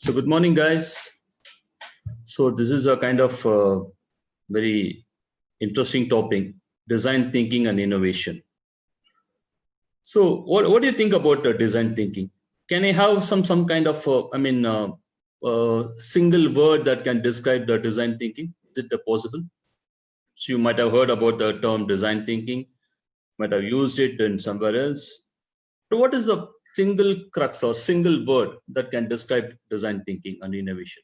So good morning, guys. So this is a kind of very interesting topic, design thinking and innovation. So what do you think about design thinking? Can I have some kind of single word that can describe the design thinking? Is it possible? So you might have heard about the term design thinking, might have used it in somewhere else. So what is the single crux or single word that can describe design thinking and innovation?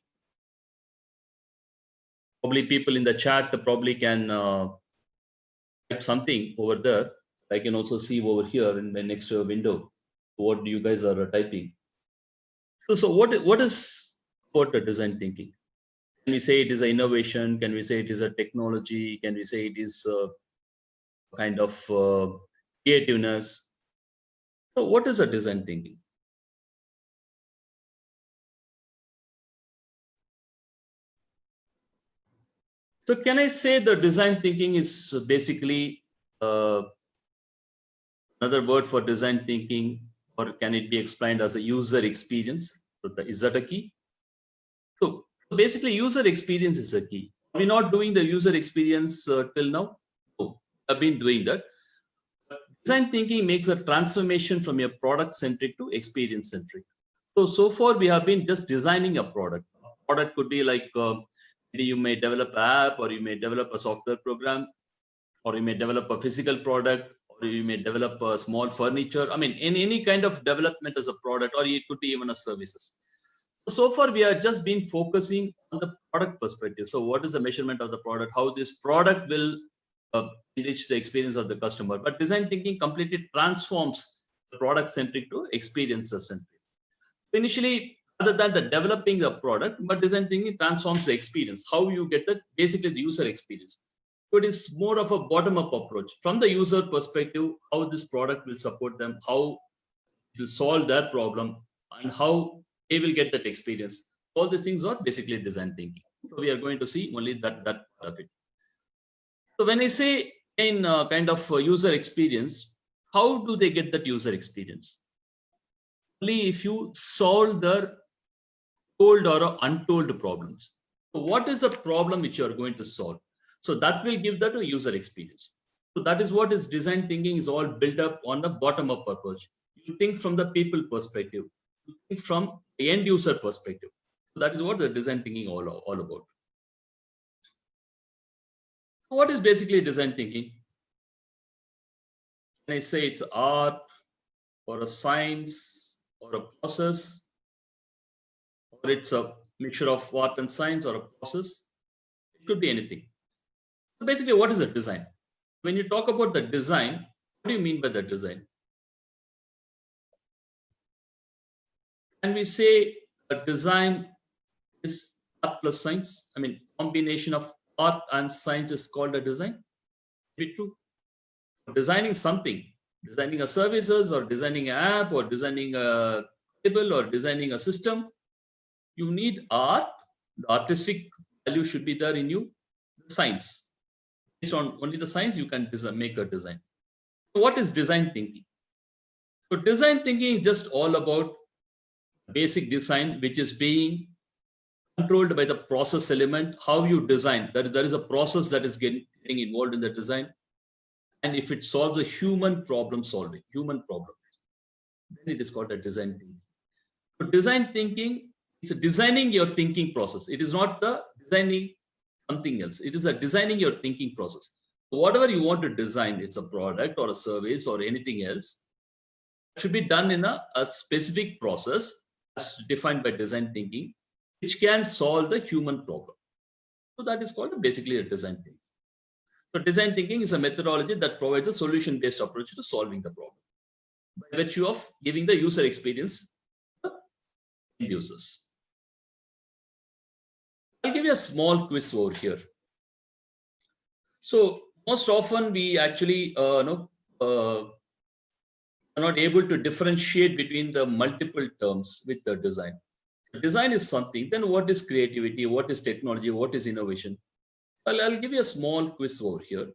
Probably people in the chat probably can type something over there. I can also see over here in the next window what you guys are typing. So what is about the design thinking? Can we say it is an innovation? Can we say it is a technology? Can we say it is a kind of creativeness? So what is a design thinking? So can I say the design thinking is basically another word for design thinking, or can it be explained as a user experience? So is that a key? So basically, user experience is a key. Are we not doing the user experience till now? No, I've been doing that. But design thinking makes a transformation from a product centric to experience centric. So far we have been just designing a product. A product could be like maybe you may develop an app, or you may develop a software program, or you may develop a physical product, or you may develop a small furniture. I mean, in any kind of development as a product, or it could be even a services. So far, we have just been focusing on the product perspective. So what is the measurement of the product? How this product will enrich the experience of the customer? But design thinking completely transforms the product centric to experiences centric. Initially, other than the developing the product, but design thinking transforms the experience. How you get that? Basically, the user experience. So it is more of a bottom-up approach from the user perspective. How this product will support them, how it will solve their problem, and how they will get that experience. All these things are basically design thinking. So we are going to see only that part of it. So when I say in kind of user experience, how do they get that user experience? Only if you solve their told or untold problems. So what is the problem which you are going to solve? So that will give that a user experience. So that is what is design thinking is all built up on the bottom up approach. You think from the people perspective, you think from the end user perspective. So that is what the design thinking all about. What is basically design thinking? Can I say it's art or a science or a process, or it's a mixture of art and science or a process? It could be anything. So basically, what is a design? When you talk about the design, what do you mean by the design? Can we say a design is art plus science? I mean, combination of art and science is called a design? Is it true? Designing something, designing a services, or designing an app, or designing a table, or designing a system, you need art. The artistic value should be there in you. The science, based on only the science, you can make a design. What is design thinking? So design thinking is just all about basic design, which is being controlled by the process element. How you design, there is a process that is getting involved in the design. And if it solves a human problem, then it is called a design thinking. So design thinking is designing your thinking process. It is not the designing something else. It is a designing your thinking process. So whatever you want to design, it's a product or a service or anything else, should be done in a specific process as defined by design thinking, which can solve the human problem. So that is called basically a design thinking. So design thinking is a methodology that provides a solution-based approach to solving the problem by virtue of giving the user experience to end users. I'll give you a small quiz over here. So most often we actually are not able to differentiate between the multiple terms with the design. Design is something, then what is creativity, what is technology, what is innovation? I'll give you a small quiz over here.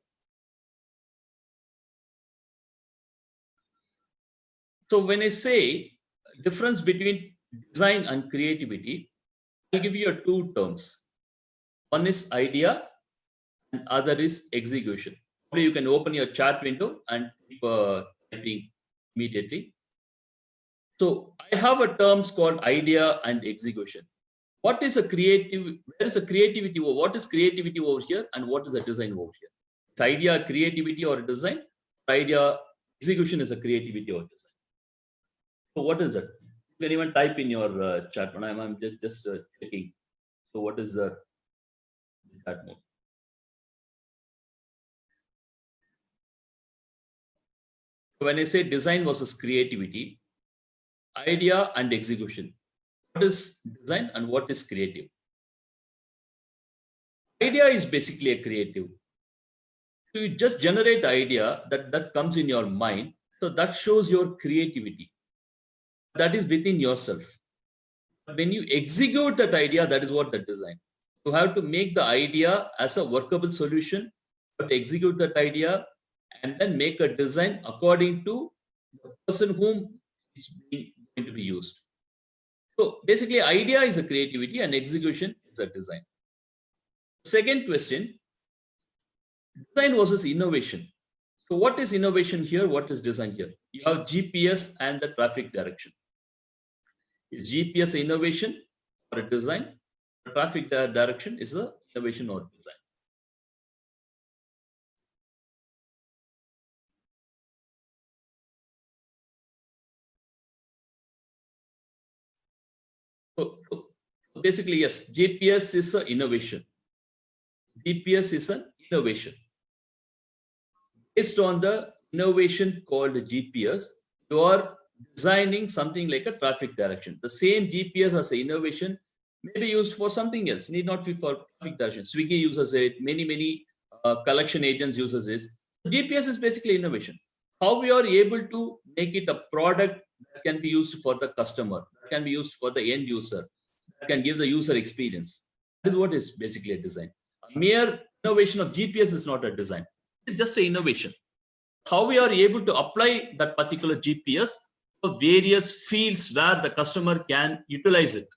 So when I say difference between design and creativity, I'll give you two terms. One is idea and other is execution. You can open your chat window and keep typing immediately. So I have a terms called idea and execution. What is a creative? Where is the creativity? What is creativity over here, and what is the design over here? Is idea creativity or design? Idea execution is a creativity or design. So what is it? You can even type in your chat. When I'm just checking. So what is the chat mode? So when I say design versus creativity, idea and execution. What is design and what is creative? Idea is basically a creative. So you just generate idea that comes in your mind. So that shows your creativity. That is within yourself. When you execute that idea, that is what the design. You have to make the idea as a workable solution, but execute that idea and then make a design according to the person whom is going to be used. So basically, idea is a creativity and execution is a design. Second question, design versus innovation. So what is innovation here? What is design here? You have GPS and the traffic direction. GPS innovation or a design. The traffic direction is the innovation or design. So basically, yes, GPS is an innovation. GPS is an innovation. Based on the innovation called GPS, you are designing something like a traffic direction. The same GPS as an innovation may be used for something else, need not be for traffic direction. Swiggy uses it, many collection agents uses this. GPS is basically innovation. How we are able to make it a product that can be used for the customer, that can be used for the end user, that can give the user experience. That is what is basically a design. A mere innovation of GPS is not a design. It's just an innovation. How we are able to apply that particular GPS for various fields where the customer can utilize it.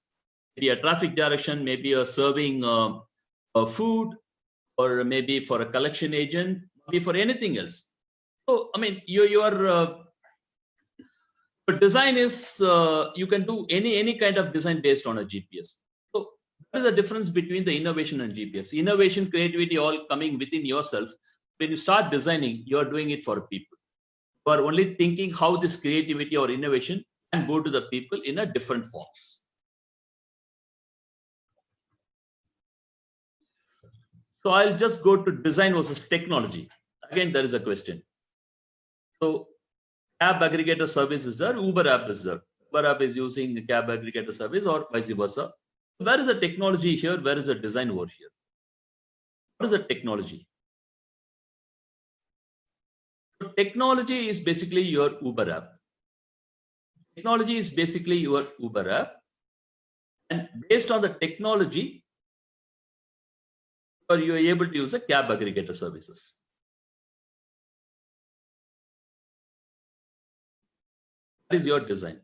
Maybe a traffic direction, maybe a serving food, or maybe for a collection agent, maybe for anything else. So, I mean, your design is, you can do any kind of design based on a GPS. So what is the difference between the innovation and GPS? Innovation, creativity, all coming within yourself. When you start designing, you are doing it for people. You are only thinking how this creativity or innovation can go to the people in a different forms. So I'll just go to design versus technology. Again, there is a question. So cab aggregator service is there, Uber app is there. Uber app is using the cab aggregator service or vice versa. Where is the technology here? Where is the design over here? What is the technology? So technology is basically your Uber app. Technology is basically your Uber app. And based on the technology, you are able to use the cab aggregator services. That is your design.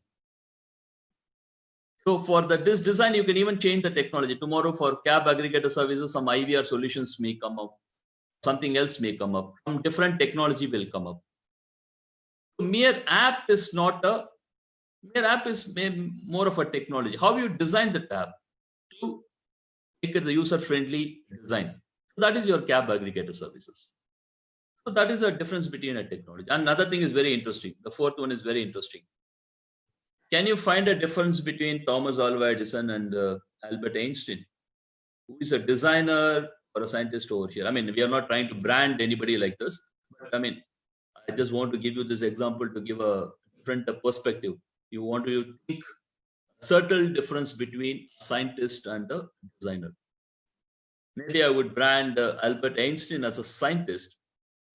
So for this design, you can even change the technology. Tomorrow for cab aggregator services, some IVR solutions may come up. Something else may come up. Some different technology will come up. So mere app is not a, mere app is more of a technology. How you design the app to make it the user-friendly design. So that is your cab aggregator services. So that is a difference between a technology. Another thing is very interesting. The fourth one is very interesting. Can you find a difference between Thomas Alva Edison and Albert Einstein? Who is a designer or a scientist over here? I mean, we are not trying to brand anybody like this, but I mean, I just want to give you this example to give a different perspective. You want to think a subtle difference between a scientist and a designer. Maybe I would brand Albert Einstein as a scientist.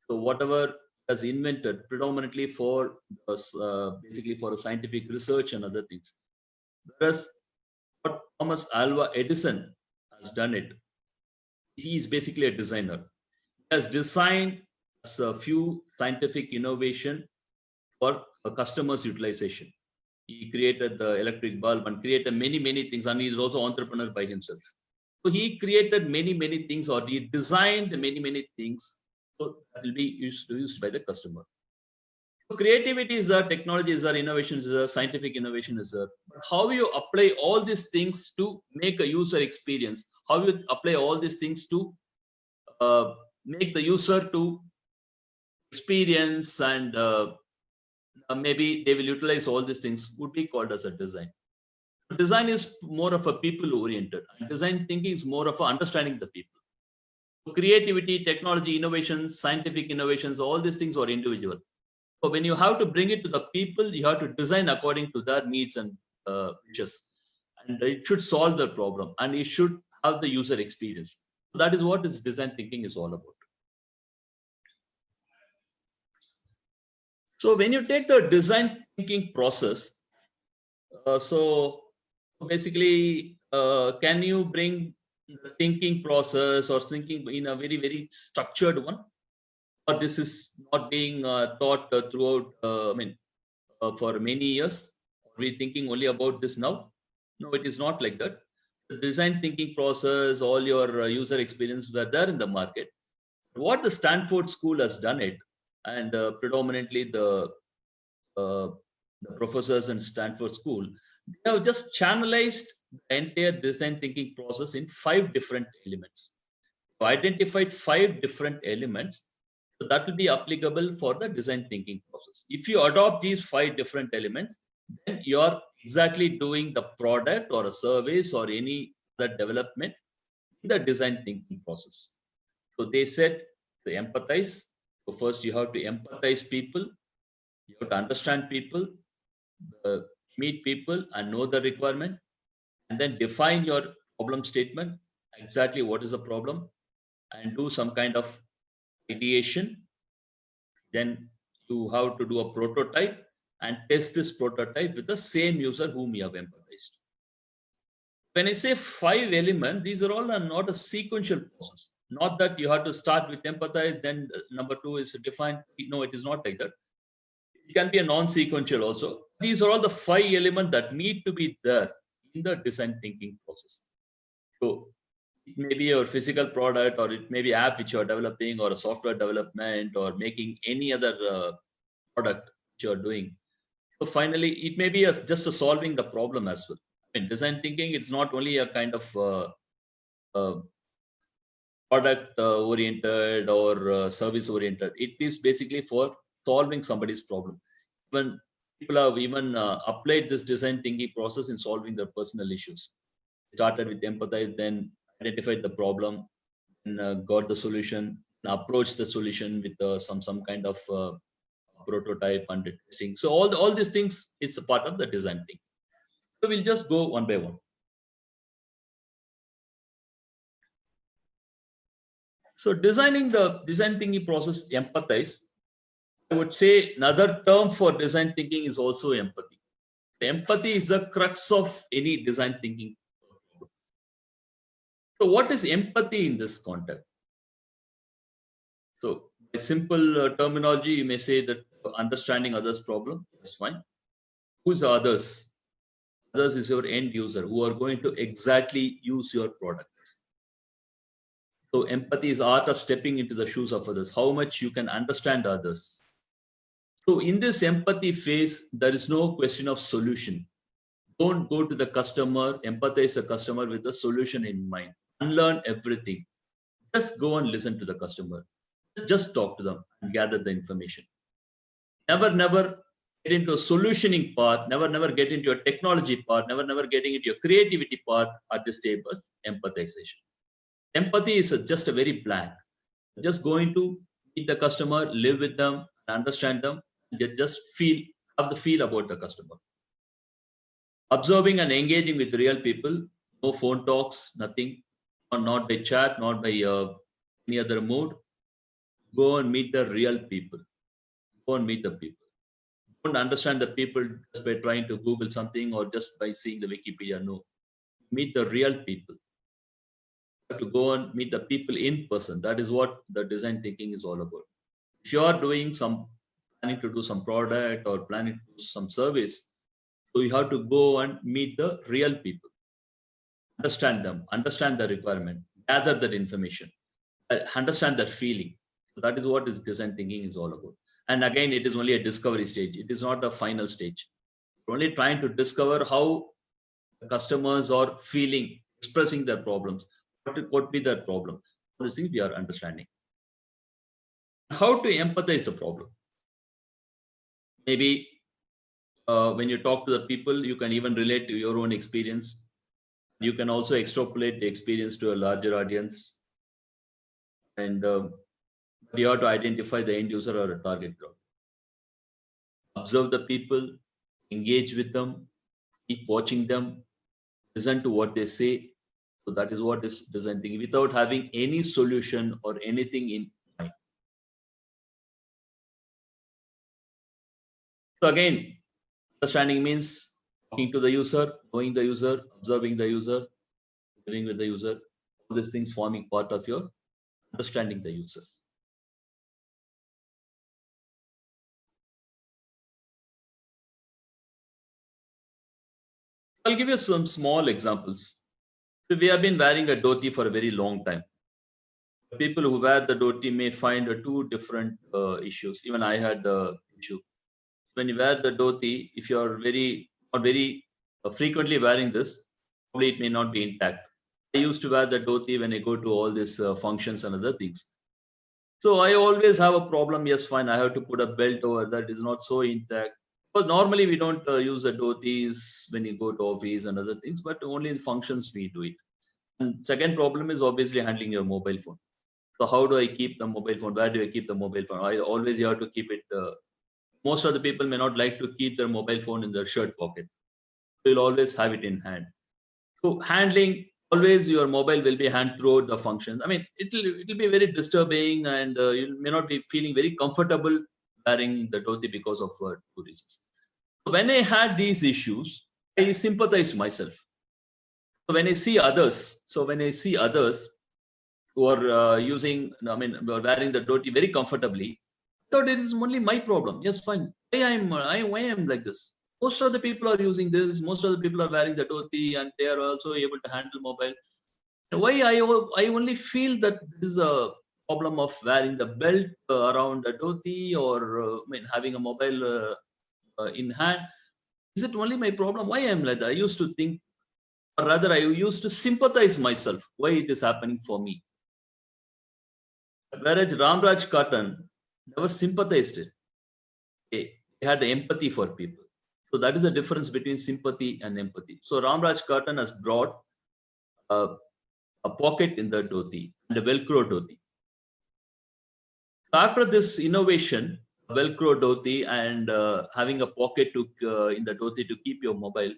So whatever has invented predominantly for basically for a scientific research and other things. Whereas what Thomas Alva Edison has done it, he is basically a designer. He has designed a few scientific innovation for a customer's utilization. He created the electric bulb and created many things, and he's also entrepreneur by himself. So he created many things, or he designed many things. So that will be used by the customer. So creativity is there, technology is there, innovation is there, scientific innovation is there. But how you apply all these things to make a user experience? How you apply all these things to make the user to experience, and maybe they will utilize all these things, would be called as a design. Design is more of a people oriented, and design thinking is more of understanding the people. So creativity, technology, innovations, scientific innovations, all these things are individual. So when you have to bring it to the people, you have to design according to their needs and wishes, and it should solve the problem, and it should have the user experience. So that is what this design thinking is all about. So when you take the design thinking process, so basically, can you bring the thinking process or thinking in a very structured one, or this is not being taught throughout? For many years, are we thinking only about this now? No, it is not like that. The design thinking process, all your user experience were there in the market. What the Stanford School has done it, and predominantly the professors in Stanford School, they have just channelized the entire design thinking process in 5 different elements. So identified 5 different elements, so that will be applicable for the design thinking process. If you adopt these 5 different elements, then you are exactly doing the product or a service or any other development in the design thinking process. So they said, they empathize. So first you have to empathize people, you have to understand people, meet people and know the requirement, and then define your problem statement, exactly what is the problem, and do some kind of ideation. Then you have to do a prototype and test this prototype with the same user whom you have empathized. When I say 5 elements, these are all not a sequential process. Not that you have to start with empathize, then number 2 is define. No, it is not like that. It can be a non-sequential also. These are all the 5 elements that need to be there in the design thinking process. So it may be your physical product, or it may be app which you are developing, or a software development, or making any other product which you are doing. So finally, it may be just solving the problem as well. In design thinking, it's not only a kind of product oriented or service oriented. It is basically for solving somebody's problem. When people have even applied this design thinking process in solving their personal issues. Started with empathize, then identified the problem, and got the solution, and approached the solution with some kind of prototype and testing. So all these things is a part of the design thinking. So we'll just go one by one. So designing the design thinking process, empathize. I would say another term for design thinking is also empathy. Empathy is the crux of any design thinking. So what is empathy in this context? So by simple terminology, you may say that understanding others' problem, that's fine. Who's others? Others is your end user who are going to exactly use your products. So empathy is art of stepping into the shoes of others, how much you can understand others. So in this empathy phase, there is no question of solution. Don't go to the customer, empathize the customer with the solution in mind. Unlearn everything. Just go and listen to the customer. Just talk to them and gather the information. Never get into a solutioning part. Never get into a technology part. Never getting into your creativity part at this stage of empathization. Empathy is just a very blank. Just going to meet the customer, live with them, understand them, and just have the feel about the customer. Observing and engaging with real people, no phone talks, nothing, not by chat, not by any other mode. Go and meet the real people. Go and meet the people. Don't understand the people just by trying to Google something or just by seeing the Wikipedia. No. Meet the real people. To go and meet the people in person. That is what the design thinking is all about. If you are planning to do some product or planning to do some service, So you have to go and meet the real people, understand them, understand the requirement, gather that information, understand their feeling. So that is what is design thinking is all about. And again, it is only a discovery stage. It is not a final stage. We're only trying to discover how the customers are feeling, expressing their problems. What would be their problem? All these things we are understanding. How to empathize the problem. Maybe when you talk to the people, you can even relate to your own experience. You can also extrapolate the experience to a larger audience. And you have to identify the end user or a target crowd. Observe the people, engage with them, keep watching them, listen to what they say. So that is what is design thinking without having any solution or anything in mind. So again, understanding means talking to the user, knowing the user, observing the user, living with the user, all these things forming part of your understanding the user. I'll give you some small examples. So we have been wearing a dhoti for a very long time. People who wear the dhoti may find two different issues. Even I had the issue. When you wear the dhoti, if you are not very frequently wearing this, probably it may not be intact. I used to wear the dhoti when I go to all these functions and other things. So I always have a problem. Yes, fine. I have to put a belt over that is not so intact. But normally we don't use the dhotis when you go to office and other things, but only in functions we do it. And second problem is obviously handling your mobile phone. So how do I keep the mobile phone? Where do I keep the mobile phone? I always have to keep it. Most of the people may not like to keep their mobile phone in their shirt pocket. So you'll always have it in hand. So handling, always your mobile will be hand throughout the function. I mean, it'll be very disturbing, and you may not be feeling very comfortable wearing the dhoti because of two reasons. So when I had these issues, I sympathize myself. So when I see others, who are using, I mean, wearing the dhoti very comfortably, I thought it is only my problem. Yes, fine. Why am like this? Most of the people are using this. Most of the people are wearing the dhoti, and they are also able to handle mobile. Why I only feel that this is a problem of wearing the belt around the dhoti, or I mean, having a mobile in hand. Is it only my problem? Why I am like that? I used to think, or rather, I used to sympathize myself why it is happening for me. Whereas Ramraj Cotton never sympathized it. He had empathy for people. So that is the difference between sympathy and empathy. So Ramraj Cotton has brought a pocket in the dhoti and a Velcro dhoti. After this innovation, Velcro dhoti and having a pocket in the dhoti to keep your mobile,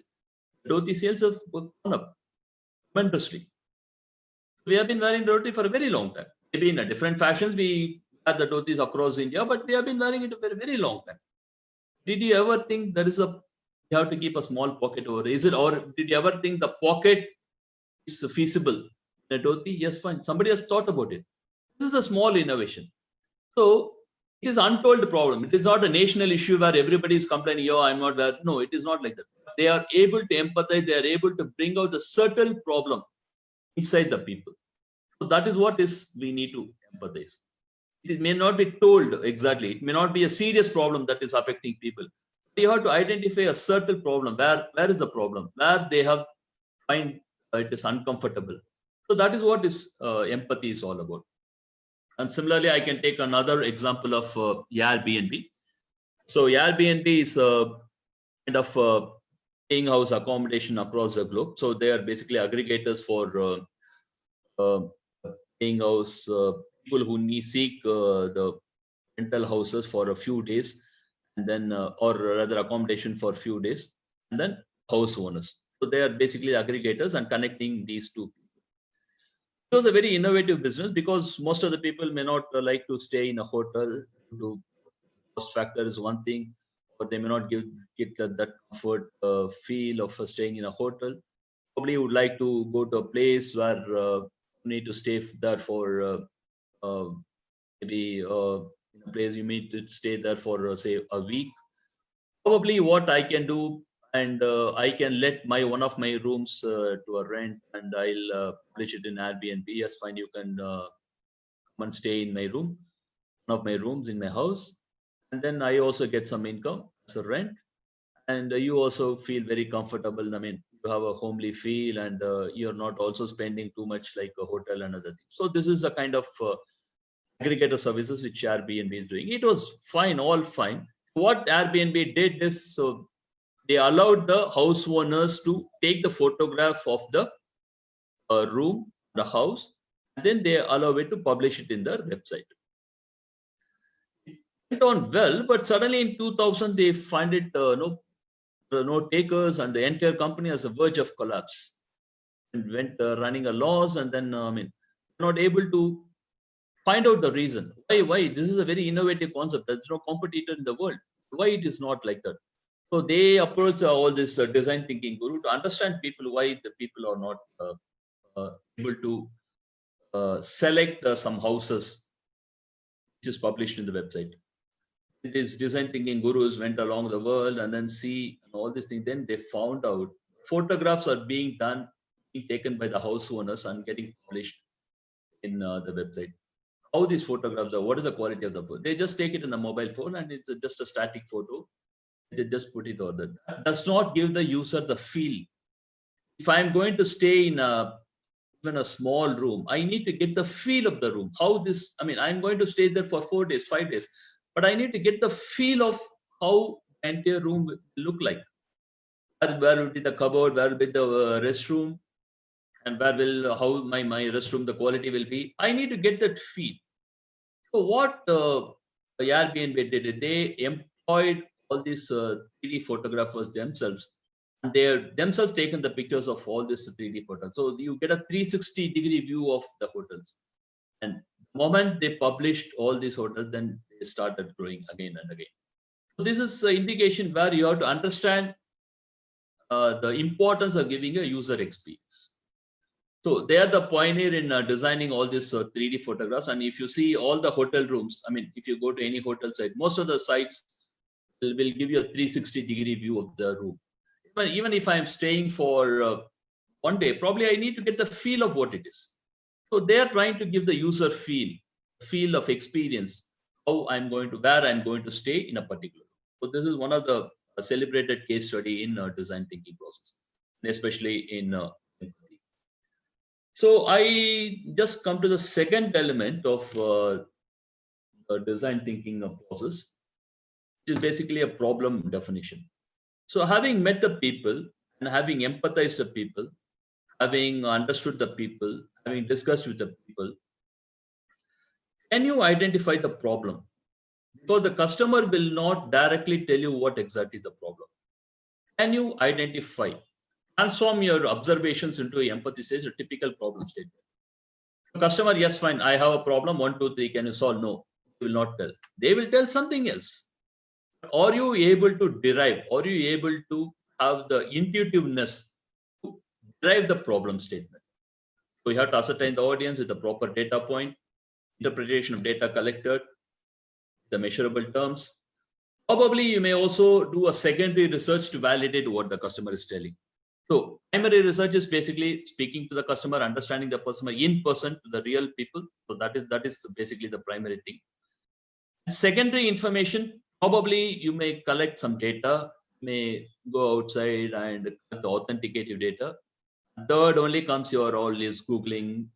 dhoti sales have gone up tremendously. We have been wearing dhoti for a very long time. Maybe in different fashions, we had the dhotis across India, but we have been wearing it for a very long time. Did you ever think you have to keep a small pocket over? Or did you ever think the pocket is feasible in a dhoti? Yes, fine. Somebody has thought about it. This is a small innovation. So it is untold problem. It is not a national issue where everybody is complaining, yo, I'm not there. No, it is not like that. They are able to empathize. They are able to bring out the subtle problem inside the people. So that is what we need to empathize. It may not be told exactly. It may not be a serious problem that is affecting people. You have to identify a certain problem. Where is the problem? Where they have find it is uncomfortable. So that is what empathy is all about. And similarly, I can take another example of Airbnb. So Airbnb is a kind of staying house accommodation across the globe. So they are basically aggregators for staying house people who seek the rental houses for a few days, and then or rather accommodation for a few days, and then house owners. So they are basically aggregators and connecting these two people. It was a very innovative business because most of the people may not like to stay in a hotel. Cost factor is one thing, or they may not get that comfort feel of staying in a hotel. Probably would like to go to a place where you need to stay there for maybe in a place you need to stay there for say a week. Probably what I can do, and I can let one of my rooms to a rent, and I'll publish it in Airbnb. Yes, fine, you can come and stay in my room, one of my rooms in my house, and then I also get some income as a rent, and you also feel very comfortable. I mean, you have a homely feel, and you're not also spending too much like a hotel and other things. So this is the kind of aggregator services which Airbnb is doing. It was fine, all fine. What Airbnb did is, so they allowed the house owners to take the photograph of the room, the house, and then they allow it to publish it in their website. It went on well, but suddenly in 2000 they find it no takers, and the entire company has a verge of collapse, and went running a loss, and then I mean, not able to find out the reason why this is a very innovative concept. There's no competitor in the world. Why it is not like that? So they approach all this design thinking guru to understand people, why the people are not able to select some houses which is published in the website. It is design thinking gurus went along the world and then see all these things. Then they found out photographs are being taken by the house owners and getting published in the website. How these photographs are, what is the quality of the photo? They just take it in the mobile phone and it's just a static photo. They just put it on there. That does not give the user the feel. If I'm going to stay in even a small room, I need to get the feel of the room. How this, I mean, I'm going to stay there for 4 days, 5 days, but I need to get the feel of how the entire room will look like. Where will be the cupboard, where will be the restroom, and where will, how my restroom, the quality will be. I need to get that feel. So what Airbnb did, they employed all these 3D photographers themselves, and they themselves taken the pictures of all this 3D photos. So you get a 360-degree view of the hotels. And the moment they published all these hotels, then they started growing again and again. So this is an indication where you have to understand the importance of giving a user experience. So they are the pioneer in designing all these 3D photographs. And if you see all the hotel rooms, I mean, if you go to any hotel site, most of the sites will give you a 360-degree view of the room. Even if I'm staying for 1 day, probably I need to get the feel of what it is. So they are trying to give the user feel of experience, how I'm going to, where I'm going to stay in a particular. So this is one of the celebrated case study in design thinking process, especially in empathy. So I just come to the second element of design thinking process, which is basically a problem definition. So having met the people and having empathized the people, having understood the people, having discussed with the people, can you identify the problem? Because the customer will not directly tell you what exactly the problem. Can you identify, transform your observations into empathy stage, a typical problem statement? The customer, yes, fine, I have a problem, 1, 2, 3, can you solve? No, they will not tell. They will tell something else. Are you able to derive? Are you able to have the intuitiveness to derive the problem statement? So you have to ascertain the audience with the proper data point, interpretation of data collected, the measurable terms. Probably you may also do a secondary research to validate what the customer is telling. So primary research is basically speaking to the customer, understanding the customer in person, to the real people. So that is basically the primary thing. Secondary information, probably you may collect some data, may go outside and collect the authenticative data. Third only comes your all is Googling,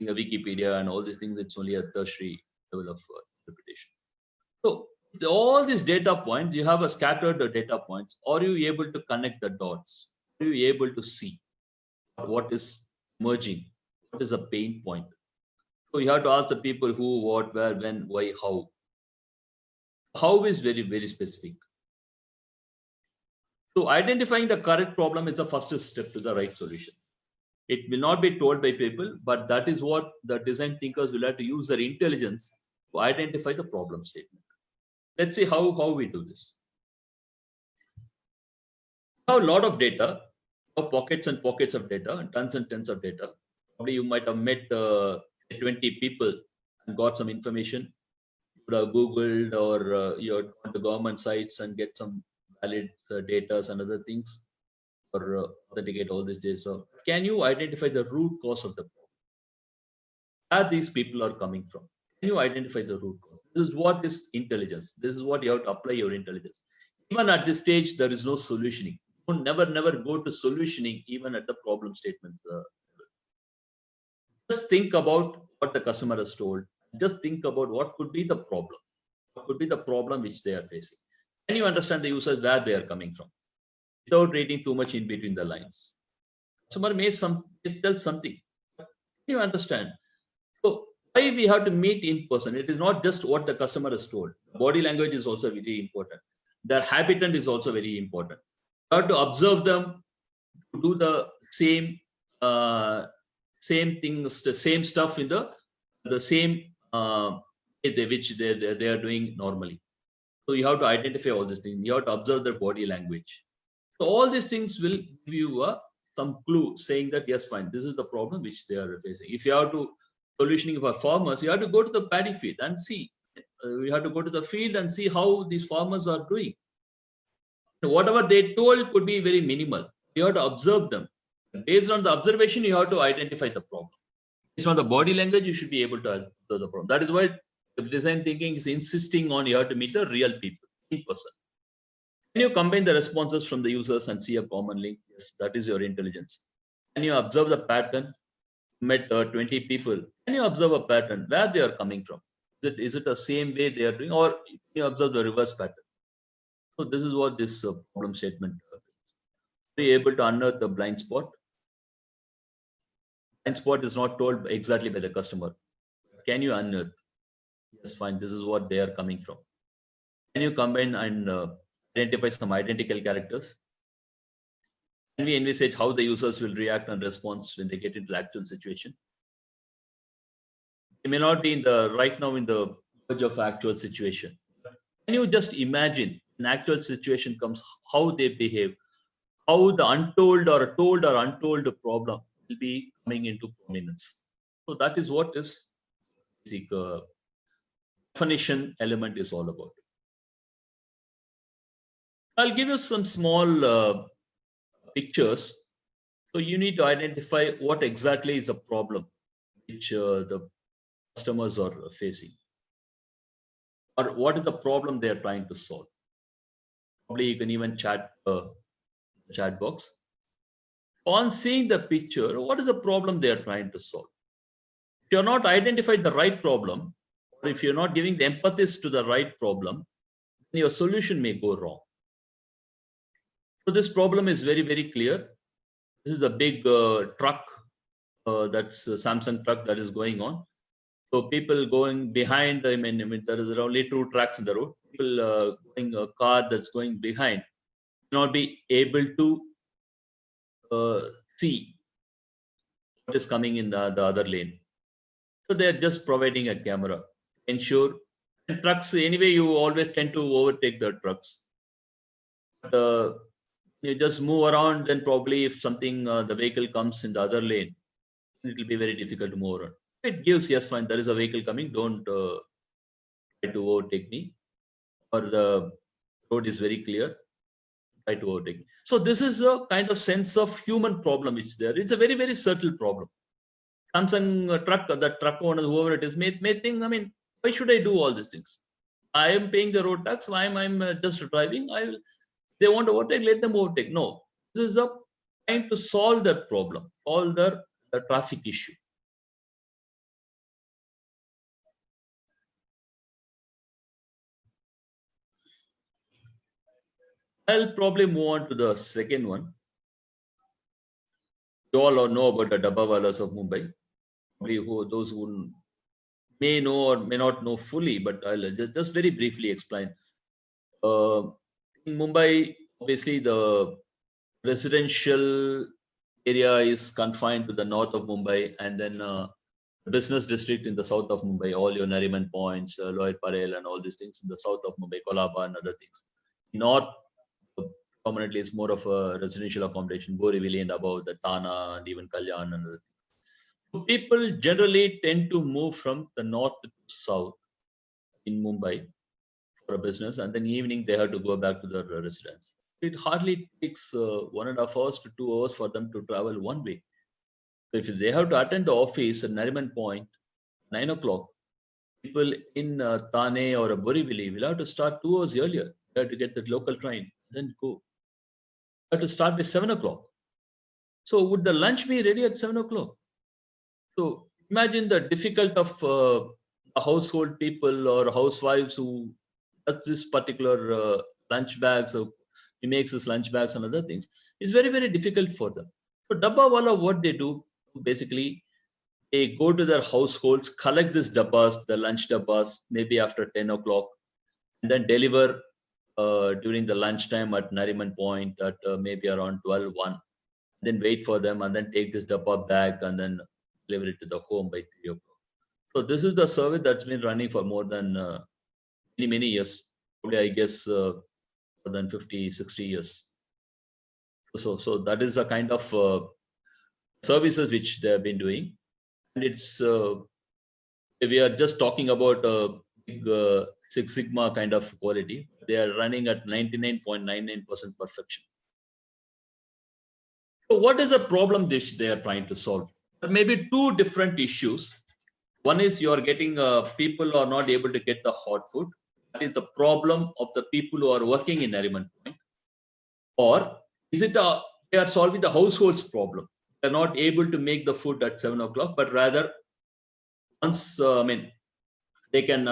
Wikipedia and all these things. It's only a tertiary level of interpretation. So all these data points, you have a scattered data points. Are you able to connect the dots? Are you able to see what is emerging? What is a pain point? So you have to ask the people who, what, where, when, why, how. How is very, very specific. So identifying the correct problem is the first step to the right solution. It will not be told by people, but that is what the design thinkers will have to use their intelligence to identify the problem statement. Let's see how we do this. We have a lot of data, pockets and pockets of data, tons and tons of data. Probably you might have met 20 people and got some information. You could have Googled or you're on the government sites and get some valid data and other things or authenticate all these data. So can you identify the root cause of the problem? Where these people are coming from? Can you identify the root cause? This is what is intelligence. This is what you have to apply your intelligence. Even at this stage, there is no solutioning. Don't never go to solutioning even at the problem statement. Just think about what the customer has told. Just think about what could be the problem. What could be the problem which they are facing? Can you understand the users where they are coming from without reading too much in between the lines? Customer may tell something. Can you understand? So why we have to meet in person? It is not just what the customer has told. Body language is also very important. Their habitant is also very important. You have to observe them to do the same things, the same stuff in the same which they are doing normally. So you have to identify all these things. You have to observe their body language. So all these things will give you some clue saying that yes, fine, this is the problem which they are facing. If you have to solutioning for farmers, you have to go to the paddy field and see. You have to go to the field and see how these farmers are doing. Whatever they told could be very minimal. You have to observe them. Based on the observation, you have to identify the problem. Based on the body language, you should be able to observe the problem. That is why design thinking is insisting on you have to meet the real people in person. Can you combine the responses from the users and see a common link? Yes, that is your intelligence. Can you observe the pattern? Met 20 people. Can you observe a pattern where they are coming from? Is it the same way they are doing, or can you observe the reverse pattern? So this is what this problem statement is. Be able to unearth the blind spot. Blind spot is not told exactly by the customer. Can you unearth? Yes, fine. This is what they are coming from. Can you combine and identify some identical characters? Can we envisage how the users will react and respond when they get into the actual situation? They may not be right now in the verge of actual situation. Can you just imagine an actual situation comes, how they behave, how the untold or told or untold problem will be coming into prominence? So that is what this basic definition element is all about. I'll give you some small pictures. So you need to identify what exactly is the problem which the customers are facing, or what is the problem they are trying to solve. Probably you can even chat box. On seeing the picture, what is the problem they are trying to solve? If you're not identified the right problem, or if you're not giving the empathy to the right problem, then your solution may go wrong. So this problem is very, very clear. This is a big truck, that's a Samsung truck that is going on. So people going behind, I mean there are only 2 tracks in the road. People going a car that's going behind will not be able to see what is coming in the other lane. So they're just providing a camera. Ensure, and trucks, anyway, you always tend to overtake the trucks. But, you just move around, then probably if something, the vehicle comes in the other lane, it will be very difficult to move around. It gives, yes, fine, there is a vehicle coming, don't try to overtake me, or the road is very clear, try to overtake me. So this is a kind of sense of human problem which is there. It's a very, very subtle problem. Samsung truck, the truck owner, whoever it is, may think, I mean, why should I do all these things? I am paying the road tax, I'm just driving. They want to overtake, let them overtake. No, this is a trying to solve that problem, solve the traffic issue. I'll probably move on to the second one. You all know about the Dabbawalas of Mumbai. Probably those who may know or may not know fully, but I'll just very briefly explain. In Mumbai, obviously the residential area is confined to the north of Mumbai, and then business district in the south of Mumbai, all your Nariman points, Lower Parel and all these things in the south of Mumbai, Kolaba and other things. North prominently is more of a residential accommodation, Borivali and above, the Tana and even Kalyan and other things. So people generally tend to move from the north to south in Mumbai for a business, and then evening they have to go back to their residence. It hardly takes 1.5 hours to 2 hours for them to travel one way. So if they have to attend the office at Nariman Point, 9 o'clock, people in Thane or Borivali will have to start 2 hours earlier. They have to get the local train, then go. They have to start by 7 o'clock. So would the lunch be ready at 7 o'clock? So imagine the difficult of household people or housewives who does this particular lunch bags, or he makes his lunch bags and other things. It's very, very difficult for them. So Dabba Wala, what they do, basically, they go to their households, collect this dabbas, the lunch dabbas, maybe after 10 o'clock, and then deliver during the lunchtime at Nariman Point at maybe around 12, 1. Then wait for them and then take this dabba back and then deliver it to the home by 3 o'clock. So this is the service that's been running for more than many, many years. Probably, I guess, more than 50, 60 years. So that is a kind of services which they have been doing. And it's, we are just talking about a big Six Sigma kind of quality. They are running at 99.99% perfection. So what is the problem which they are trying to solve? There may be two different issues. One is you are getting people are not able to get the hot food. That is the problem of the people who are working in Nariman Point. Or is it they are solving the household's problem? They are not able to make the food at 7 o'clock, but rather once, they can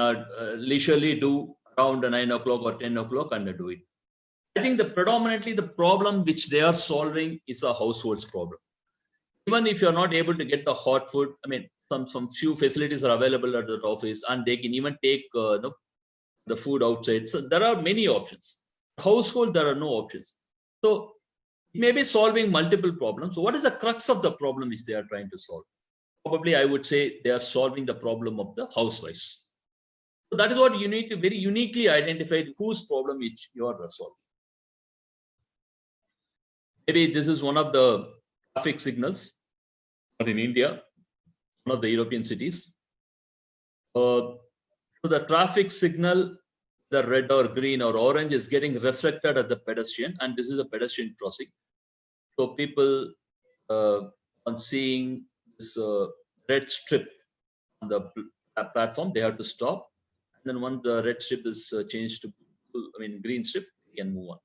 leisurely do around 9 o'clock or 10 o'clock and do it. I think predominantly the problem which they are solving is a household's problem. Even if you're not able to get the hot food, some few facilities are available at the office, and they can even take the food outside. So there are many options. Household, there are no options. So it may be solving multiple problems. So what is the crux of the problem which they are trying to solve? Probably I would say they are solving the problem of the housewives. So that is what you need to very uniquely identify whose problem which you are solving. Maybe this is one of the traffic signals in India, one of the European cities. So the traffic signal, the red or green or orange, is getting reflected at the pedestrian, and this is a pedestrian crossing. So people on seeing this red strip on the platform, they have to stop. And then once the red strip is changed to green strip, they can move on.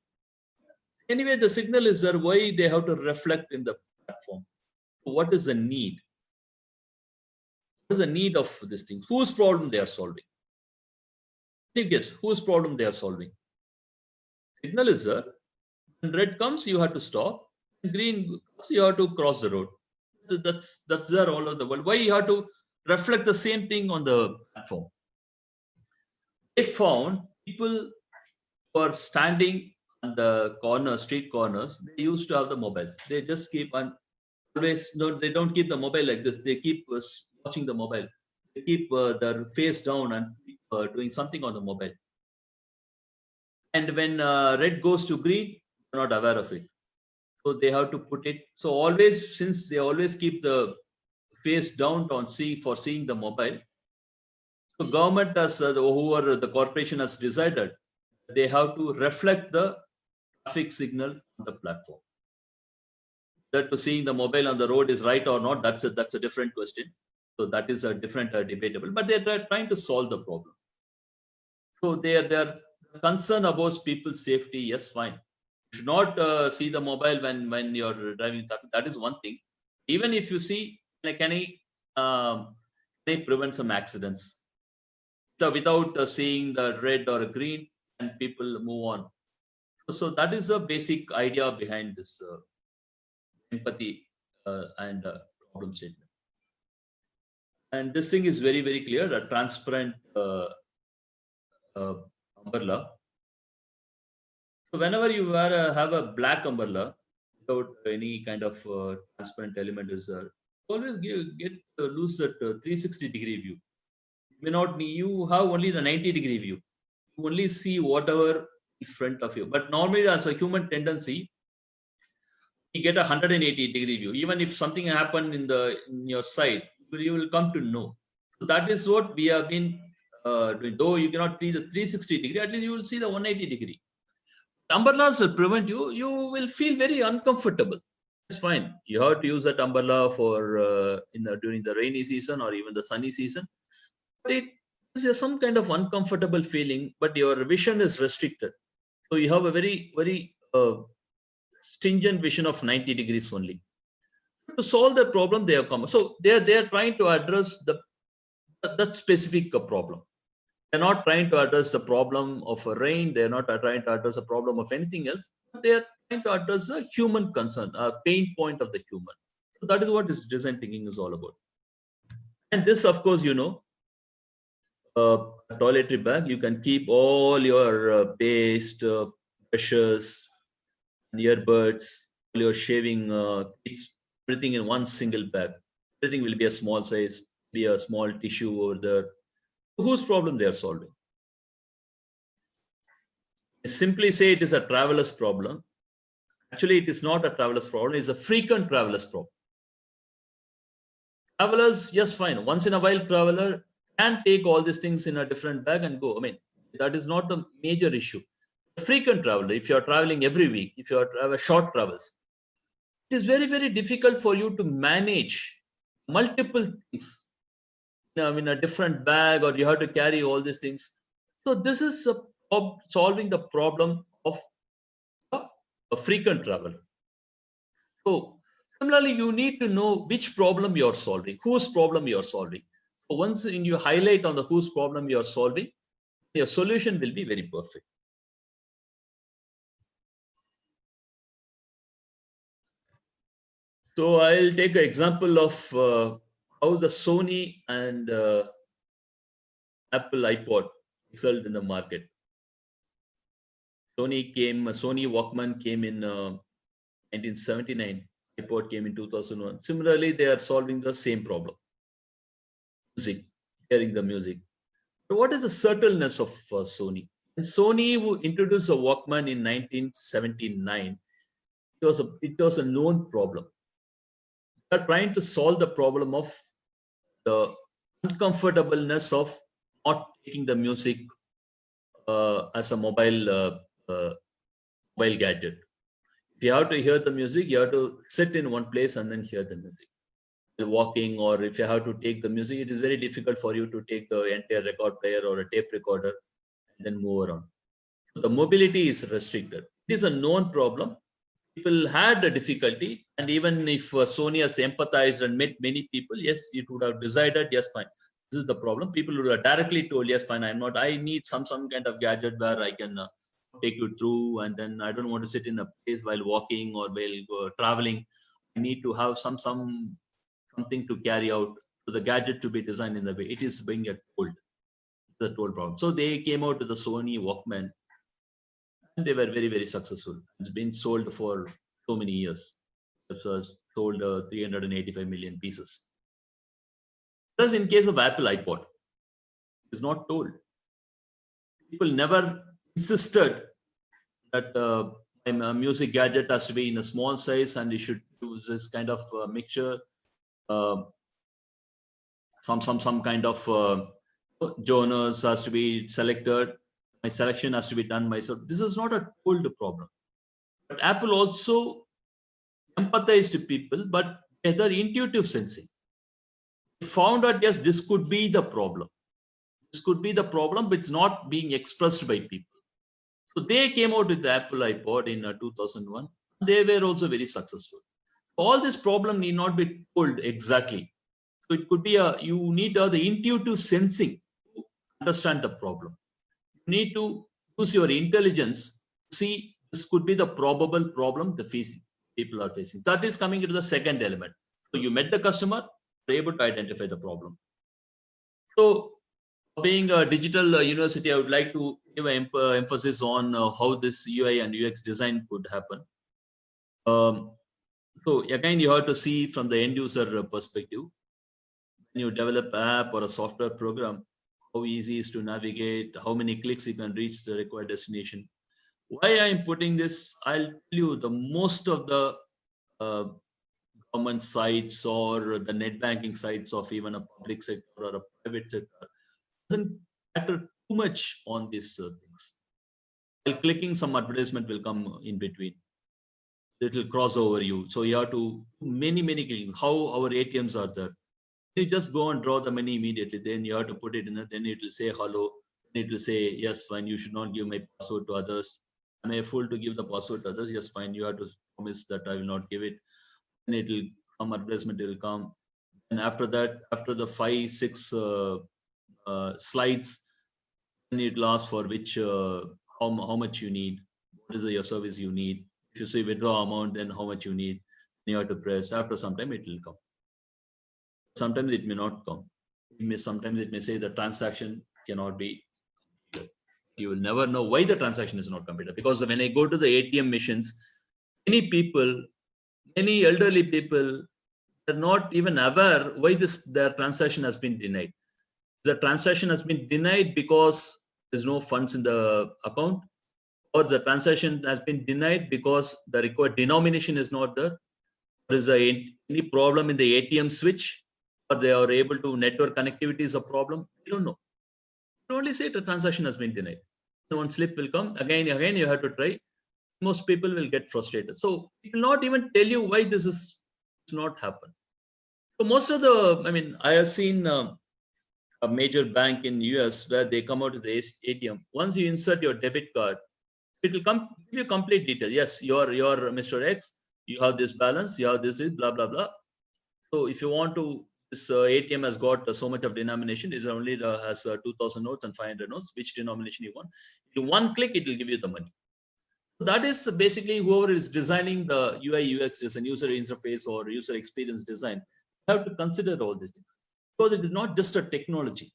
Anyway, the signal is there. Why they have to reflect in the platform? What is the need? What is the need of this thing? Whose problem they are solving? Can you guess whose problem they are solving? Signal is there. When red comes, you have to stop. When green comes, you have to cross the road. That's there all over the world. Why you have to reflect the same thing on the platform? They found people who are standing on the street corners, they used to have the mobiles. They just keep on always, no, they don't keep the mobile like this. They keep watching the mobile. They keep their face down and doing something on the mobile. And when red goes to green, they're not aware of it. So they have to put it. So always, since they always keep the face down on seeing the mobile, so government has, whoever the corporation has decided, they have to reflect the traffic signal on the platform. That to seeing the mobile on the road is right or not, that's a different question. So that is a different debatable. But they're trying to solve the problem. So they're concerned about people's safety. Yes, fine. You should not see the mobile when you're driving traffic. That is one thing. Even if you see, can I prevent some accidents without seeing the red or green, and people move on. So that is a basic idea behind this empathy and problem statement. And this thing is very, very clear, a transparent umbrella. So whenever you have a black umbrella without any kind of transparent element is there, always lose that 360-degree view. You have only the 90-degree view. You only see whatever in front of you. But normally, as a human tendency, you get a 180-degree view. Even if something happened in your side, you will come to know. So that is what we have been though you cannot see the 360-degree, at least you will see the 180-degree. Umbrellas will prevent you. You will feel very uncomfortable. It's fine. You have to use that umbrella for during the rainy season or even the sunny season. But it is some kind of uncomfortable feeling. But your vision is restricted, so you have a very stringent vision of 90 degrees only. To solve the problem, they have come. So they are trying to address that specific problem. They're not trying to address the problem of rain. They're not trying to address the problem of anything else. They're trying to address a human concern, a pain point of the human. So that is what this design thinking is all about. And this, of course, a toiletry bag. You can keep all your paste, brushes, earbuds, all your shaving kits, everything in one single bag. Everything will be a small size, be a small tissue over there. Whose problem they are solving? I simply say it is a traveler's problem. Actually, it is not a traveler's problem. It's a frequent traveler's problem. Travelers, yes, fine. Once in a while, traveler can take all these things in a different bag and go. I mean, that is not a major issue. A frequent traveler, if you are traveling every week, if you are short travels, it is very difficult for you to manage multiple things in a different bag, or you have to carry all these things. So this is solving the problem of a frequent traveler. So similarly, you need to know which problem you are solving, whose problem you are solving. So once you highlight on the whose problem you are solving, your solution will be very perfect. So I'll take an example of how the Sony and Apple iPod excelled in the market. Sony Walkman came in 1979. iPod came in 2001. Similarly, they are solving the same problem. Music, hearing the music. But what is the subtleness of Sony? And Sony introduced a Walkman in 1979. It was a known problem. They are trying to solve the problem of the uncomfortableness of not taking the music as a mobile gadget. If you have to hear the music, you have to sit in one place and then hear the music. While walking, or if you have to take the music, it is very difficult for you to take the entire record player or a tape recorder and then move around. So the mobility is restricted. It is a known problem. People had a difficulty, and even if Sony has empathized and met many people, yes, it would have decided, yes, fine, this is the problem. People would have directly told, yes, fine, I need some kind of gadget where I can take you through, and then I don't want to sit in a place while walking or while traveling. I need to have something to carry out, so the gadget to be designed in the way it is being told. The told problem. So they came out with the Sony Walkman. They were very successful. It's been sold for so many years. It was sold 385 million pieces. Whereas in case of Apple iPod, it's not told. People never insisted that a music gadget has to be in a small size and you should use this kind of mixture. Some kind of genres has to be selected. My selection has to be done myself. This is not a told problem. But Apple also empathized to people, but their intuitive sensing. They found out, yes, this could be the problem. This could be the problem, but it's not being expressed by people. So they came out with the Apple iPod in 2001. They were also very successful. All this problem need not be told exactly. So it could be you need the intuitive sensing to understand the problem. You need to use your intelligence to see this could be the probable problem the people are facing. That is coming into the second element. So you met the customer, you're able to identify the problem. So being a digital university, I would like to give an emphasis on how this UI and UX design could happen. So again, you have to see from the end user perspective. When you develop an app or a software program, how easy is to navigate, how many clicks you can reach the required destination. Why I'm putting this, I'll tell you, the most of the government sites or the net banking sites of even a public sector or a private sector doesn't matter too much on these things. While clicking, some advertisement will come in between. It will cross over you. So you have to many clicks. How our ATMs are there. You just go and draw the money immediately. Then you have to put it in it. Then it will say hello. Then it will say yes, fine. You should not give my password to others. Am I a fool to give the password to others? Yes, fine. You have to promise that I will not give it. And it will some advertisement will come. And after that, after the 5-6 slides, then it will ask for which how much you need. What is your service you need? If you say withdraw amount, then how much you need. You have to press. After some time, it will come. Sometimes it may not come. Sometimes it may say the transaction cannot be completed. You will never know why the transaction is not completed. Because when I go to the ATM machines, many people, many elderly people, are not even aware why their transaction has been denied. The transaction has been denied because there's no funds in the account, or the transaction has been denied because the required denomination is not there. There is any problem in the ATM switch, or they are able to network connectivity is a problem. You don't know. You only say the transaction has been denied. One slip will come again. You have to try. Most people will get frustrated. So it will not even tell you why this is not happen. So most of the, I have seen a major bank in US where they come out of the ATM. Once you insert your debit card, it will give you complete detail. Yes, you're Mr. X. You have this balance. You have this blah blah blah. So if you want to, this ATM has got so much of denomination. It only has 2,000 notes and 500 notes. Which denomination you want? In one click, it will give you the money. So that is basically whoever is designing the UI UX design, user interface or user experience design, you have to consider all these things, because it is not just a technology.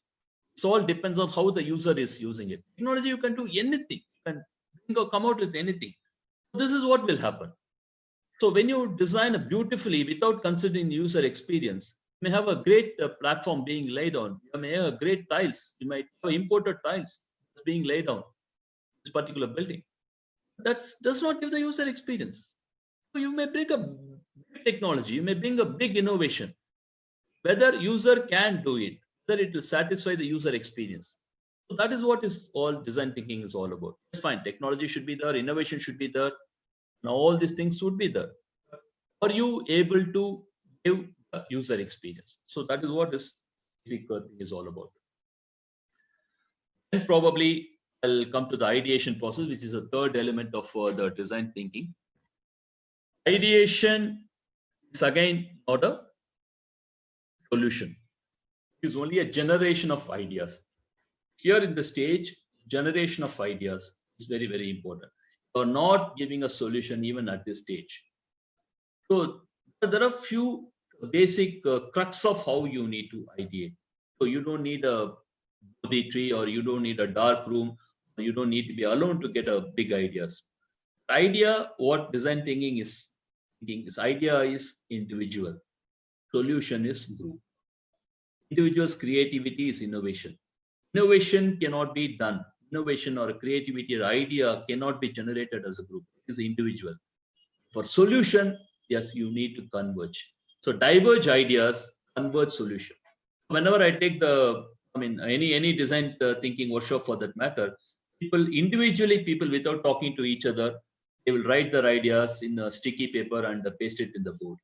It all depends on how the user is using it. Technology, you can do anything. You can come out with anything. This is what will happen. So when you design beautifully without considering the user experience, you may have a great platform being laid on. You may have great tiles. You might have imported tiles being laid on this particular building. That does not give the user experience. So you may bring a big technology. You may bring a big innovation. Whether user can do it, whether it will satisfy the user experience. So that is what is all design thinking is all about. It's fine. Technology should be there. Innovation should be there. Now all these things should be there. Are you able to give a user experience? So that is what this basic thing is all about. And probably I'll come to the ideation process, which is a third element of the design thinking. Ideation is again not a solution. It is only a generation of ideas. Here in the stage, generation of ideas is very, very important. You're not giving a solution even at this stage. So there are few basic crux of how you need to ideate. So you don't need a Bodhi tree, or you don't need a dark room, or you don't need to be alone to get a big ideas. Idea, what design thinking is idea is individual. Solution is group. Individual's creativity is innovation. Innovation cannot be done. Innovation or creativity or idea cannot be generated as a group. It is individual. For solution, yes, you need to converge. So diverge ideas, converge solution. Whenever I take any design thinking workshop for that matter, people without talking to each other, they will write their ideas in a sticky paper and paste it in the board.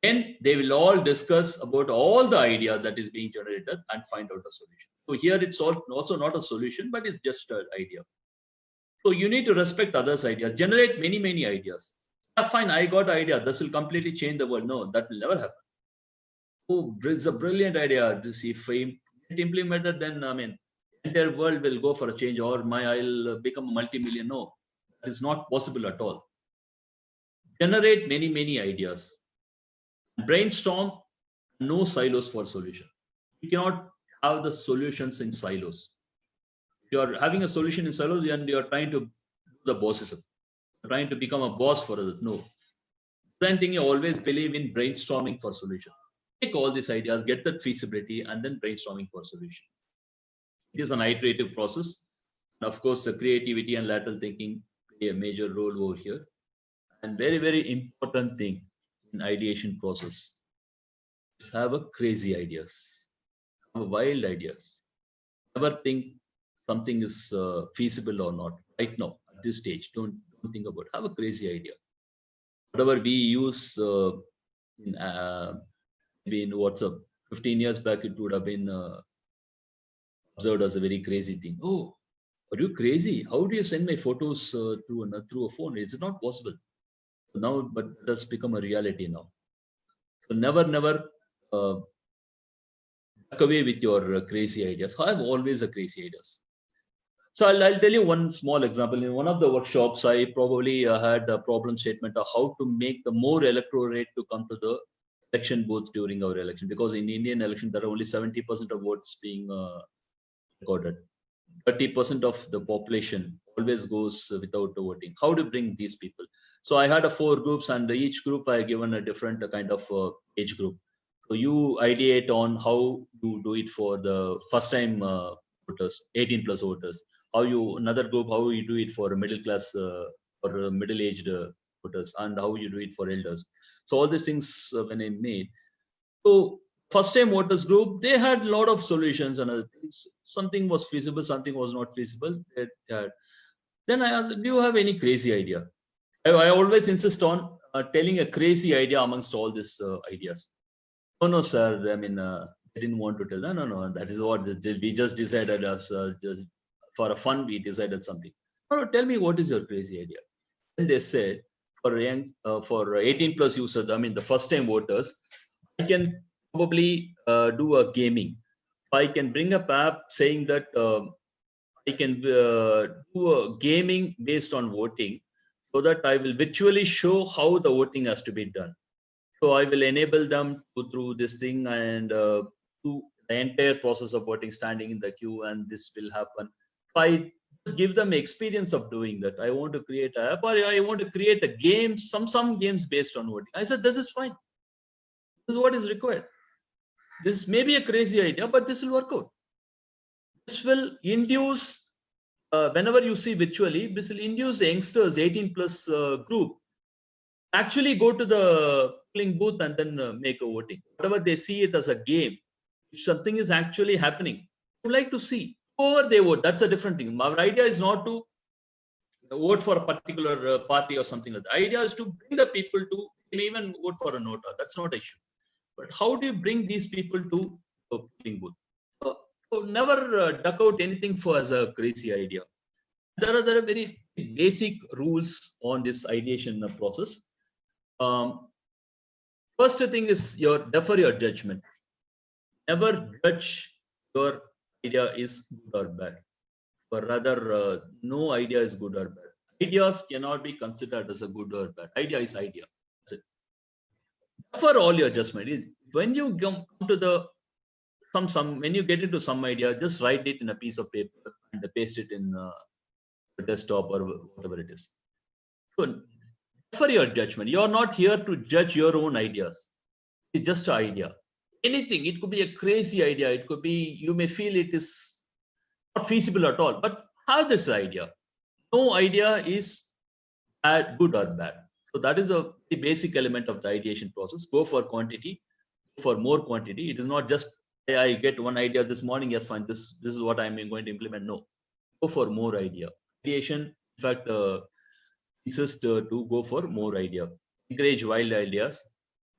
Then they will all discuss about all the ideas that is being generated and find out a solution. So here it's also not a solution, but it's just an idea. So you need to respect others' ideas, generate many ideas. Fine, I got an idea. This will completely change the world. No, that will never happen. Oh, it's a brilliant idea. This, if I get implemented, then entire world will go for a change, or I'll become a multi-million. No, that is not possible at all. Generate many ideas. Brainstorm, no silos for solution. You cannot have the solutions in silos. If you are having a solution in silos, and you are trying to do the bossism, trying to become a boss for others. No. Design thinking, you always believe in brainstorming for solution. Take all these ideas, get that feasibility, and then brainstorming for solution. It is an iterative process. And of course, the creativity and lateral thinking play a major role over here. And very important thing in ideation process is have a crazy ideas, have wild ideas. never think something is feasible or not right now at this stage. Don't think about it. Have a crazy idea. Whatever we use maybe in WhatsApp 15 years back, it would have been observed as a very crazy thing. Oh, are you crazy? How do you send my photos through a phone? It's not possible. So now, but it has become a reality now. So never uh, back away with your crazy ideas. I have always a crazy ideas. So I'll tell you one small example. In one of the workshops, I probably had a problem statement of how to make the more electorate to come to the election booth during our election. Because in Indian election, there are only 70% of votes being recorded. 30% of the population always goes without voting. How to bring these people? So I had 4 groups, and each group I given a different kind of age group. So you ideate on how you do it for the first time voters, 18 plus voters. How you another group, how you do it for middle class or middle aged voters, and how you do it for elders. So all these things when I made. So first time voters group, they had a lot of solutions and other things. Something was feasible, something was not feasible. Then I asked, do you have any crazy idea? I always insist on telling a crazy idea amongst all these ideas. Oh no, sir. I mean, I didn't want to tell. No. That is what we just decided as just for a fun. We decided something. No, tell me what is your crazy idea. Then they said for 18 plus users, I mean the first time voters, I can probably do a gaming. I can bring up app saying that I can do a gaming based on voting, so that I will virtually show how the voting has to be done. So I will enable them to through this thing and do the entire process of voting, standing in the queue, and this will happen. If I just give them experience of doing that, I want to create an app, or I want to create a game, some games based on voting. I said, this is fine. This is what is required. This may be a crazy idea, but this will work out. This will induce, whenever you see virtually, this will induce the youngsters, 18 plus group, actually go to the polling booth and then make a voting. Whatever they see it as a game, if something is actually happening, you like to see. Whoever they vote, that's a different thing. Our idea is not to vote for a particular party or something like that. The idea is to bring the people to even vote for a nota. That's not an issue. But how do you bring these people to the polling booth? So never duck out anything for as a crazy idea. There are very basic rules on this ideation process. First thing is defer your judgment. Never judge your idea is good or bad, but rather no idea is good or bad. Ideas cannot be considered as a good or bad. Idea is idea. That's it. Defer all your judgment. When you come to the when you get into some idea, just write it in a piece of paper and paste it in a desktop or whatever it is. So for your judgment, you're not here to judge your own ideas. It's just an idea. Anything, it could be a crazy idea. It could be, you may feel it is not feasible at all, but have this idea. No idea is good or bad. So that is a basic element of the ideation process. Go for quantity, go for more quantity. It is not just, hey, I get one idea this morning, yes, fine, this is what I'm going to implement. No, go for more idea. Ideation, in fact, insist to go for more idea. Encourage wild ideas,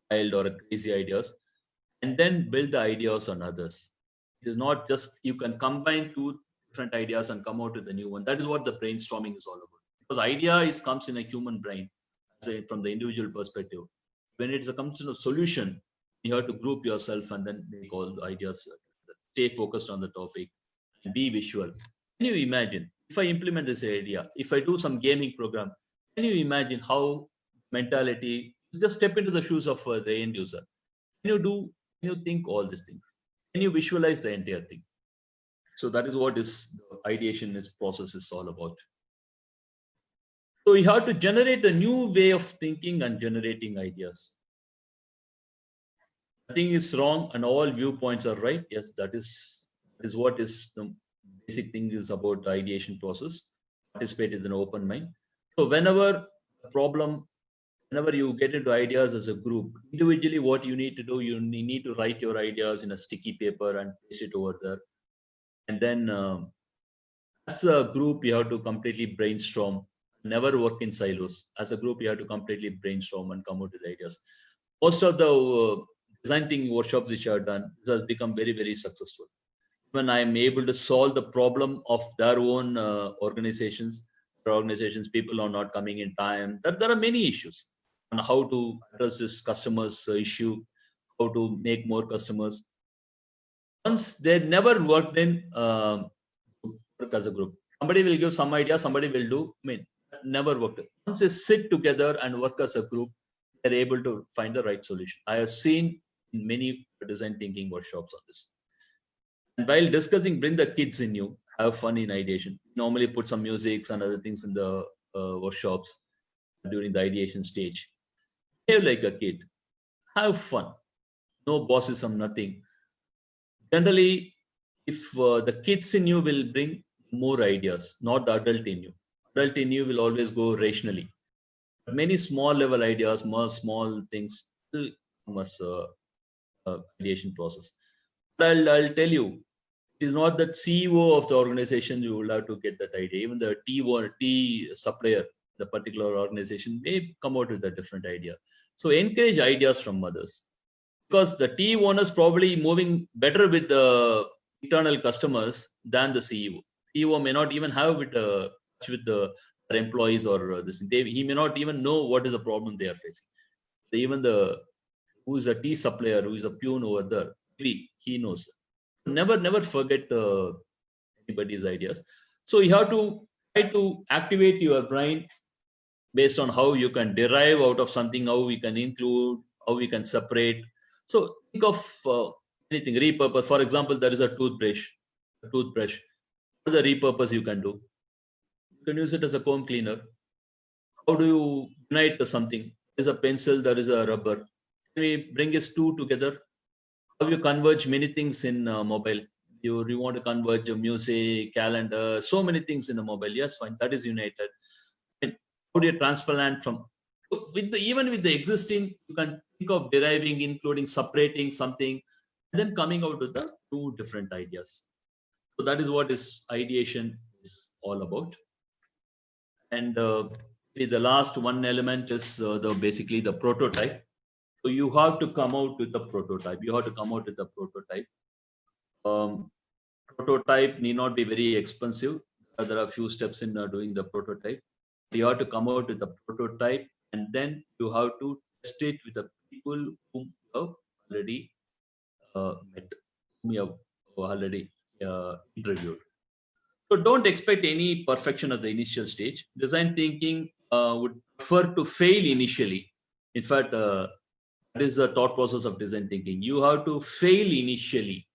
wild or crazy ideas, and then build the ideas on others. It is not just you can combine 2 different ideas and come out with a new one. That is what the brainstorming is all about. Because idea comes in a human brain, say from the individual perspective. When it comes to a solution, you have to group yourself and then make all the ideas. Stay focused on the topic and be visual. Can you imagine if I implement this idea? If I do some gaming program, can you imagine how mentality? Just step into the shoes of the end user. Can you think all these things? Can you visualize the entire thing? So that is what the ideation process is all about. So you have to generate a new way of thinking and generating ideas. Nothing is wrong and all viewpoints are right. Yes, that is what is the basic thing is about the ideation process. Participate with an open mind. So whenever you get into ideas as a group, individually what you need to do, you need to write your ideas in a sticky paper and paste it over there. And then as a group, you have to completely brainstorm, never work in silos. As a group, you have to completely brainstorm and come out with ideas. Most of the design thinking workshops which I have done, this has become very, very successful. When I am able to solve the problem of their own organizations, people are not coming in time. There are many issues on how to address this customer's issue, how to make more customers. Once they never worked in work as a group. Somebody will give some idea, somebody will do. I mean, never worked. Once they sit together and work as a group, they're able to find the right solution. I have seen in many design thinking workshops on this. And while discussing, bring the kids in you, have fun in ideation. Normally put some music and other things in the workshops during the ideation stage. Behave like a kid. Have fun. No bossism, nothing. Generally, if the kids in you will bring more ideas, not the adult in you. Adult in you will always go rationally. But many small level ideas, more small things will come as ideation process. But I'll tell you, it is not that CEO of the organization you will have to get that idea. Even the tea supplier, the particular organization may come out with a different idea. So encourage ideas from others, because the tea owners probably moving better with the internal customers than the CEO. CEO may not even have touch with the employees or this. He may not even know what is the problem they are facing. Even who is a tea supplier, who is a peon over there, he knows. Never forget anybody's ideas. So you have to try to activate your brain based on how you can derive out of something, how we can include, how we can separate. So think of anything, repurpose. For example, there is a toothbrush. What is the repurpose you can do? You can use it as a comb cleaner. How do you unite something? There is a pencil, there is a rubber. Can we bring these two together? How you converge many things in mobile? You want to converge music, calendar, so many things in the mobile. Yes, fine. That is united. And how do you transplant from? Even with the existing, you can think of deriving, including separating something, and then coming out with the two different ideas. So that is what is ideation is all about. And the last one element is basically the prototype. So you have to come out with a prototype. Prototype need not be very expensive. There are a few steps in doing the prototype. You have to come out with a prototype, and then you have to test it with the people whom you have already met, whom you have already interviewed. So don't expect any perfection at the initial stage. Design thinking would prefer to fail initially. In fact, that is the thought process of design thinking. You have to fail initially,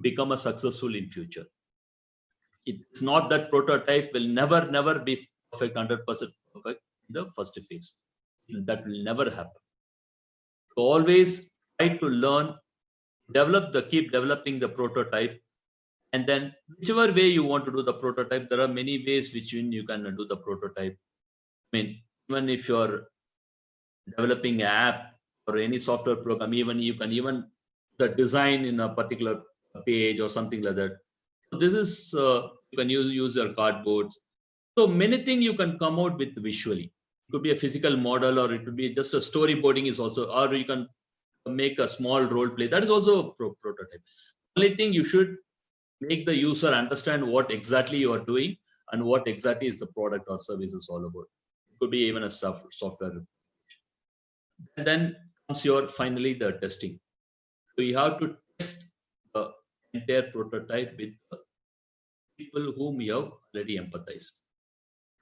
become a successful in future. It's not that prototype will never be perfect, 100% perfect in the first phase. That will never happen. So always try to learn, keep developing the prototype, and then whichever way you want to do the prototype, there are many ways which you can do the prototype. I mean, even if you're developing an app or any software program, you can the design in a particular page or something like that. So this is you can use your cardboards. So many things you can come out with visually. It could be a physical model, or it could be just a storyboarding is also, or you can make a small role play. That is also a prototype. Only thing, you should make the user understand what exactly you are doing and what exactly is the product or service is all about. It could be even a software. And then comes finally the testing. So you have to test the entire prototype with the people whom you have already empathized.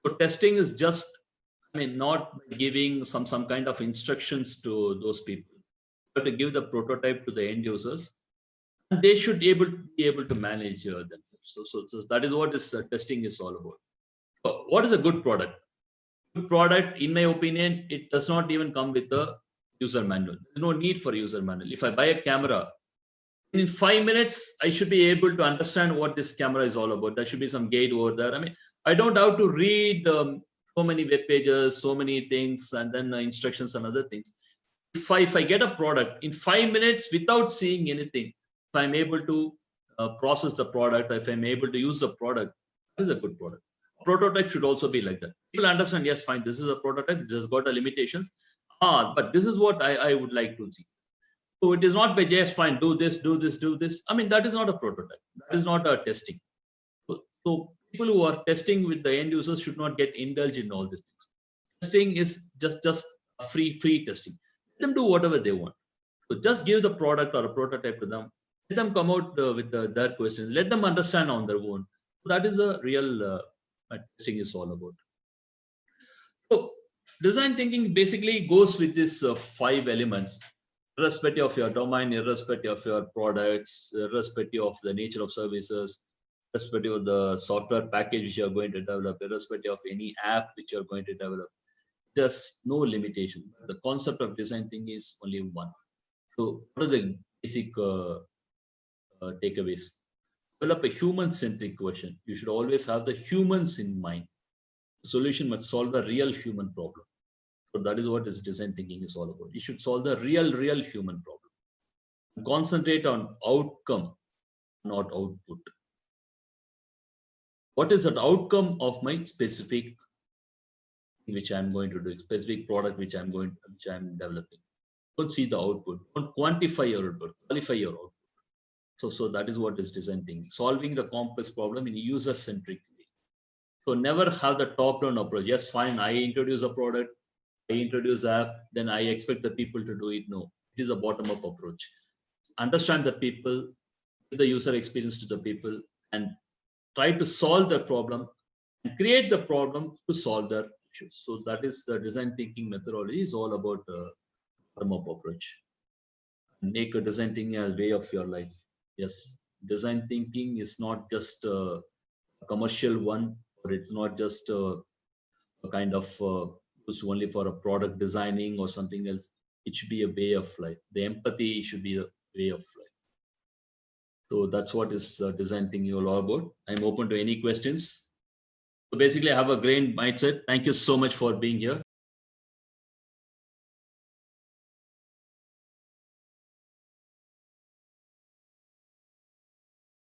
So testing is just, not giving some kind of instructions to those people, but to give the prototype to the end users, and they should be able to manage them. So that is what this testing is all about. So what is a good product? Good product, in my opinion, it does not even come with a user manual. There's no need for user manual. If I buy a camera, in 5 minutes, I should be able to understand what this camera is all about. There should be some guide over there. I don't have to read so many web pages, so many things, and then instructions and other things. If I get a product in 5 minutes without seeing anything, if I'm able to process the product, if I'm able to use the product, that is a good product. Prototype should also be like that. People understand, yes, fine, this is a prototype, it has got a limitations. But this is what I would like to see. So it is not by just fine, do this, do this, do this. I mean, that is not a prototype. That is not a testing. So people who are testing with the end users should not get indulged in all these things. Testing is just a free testing. Let them do whatever they want. So just give the product or a prototype to them. Let them come out with their questions. Let them understand on their own. So that is a real testing is all about. So design thinking basically goes with these 5 elements, irrespective of your domain, irrespective of your products, irrespective of the nature of services, irrespective of the software package which you are going to develop, irrespective of any app which you are going to develop. There's no limitation. The concept of design thinking is only one. So what are the basic takeaways? Develop a human-centric question. You should always have the humans in mind. The solution must solve the real human problem. So that is what this design thinking is all about. You should solve the real human problem. Concentrate on outcome, not output. What is the outcome of my specific which I'm going to do, specific product which I'm developing? Don't see the output. Don't quantify your output. Qualify your output. So that is what is design thinking. Solving the complex problem in a user-centric way. So never have the top-down approach. Yes, fine. I introduce a product, I introduce app, then I expect the people to do it. No, it is a bottom-up approach. Understand the people, give the user experience to the people, and try to solve the problem and create the problem to solve their issues. So that is the design thinking methodology is all about bottom-up approach. Make a design thinking as a way of your life. Yes, design thinking is not just a commercial one, or it's not just a kind of used only for a product designing or something else. It should be a way of life. The empathy should be a way of life. So that's what is design thinking all about. I'm open to any questions. So basically, have a great mindset. Thank you so much for being here.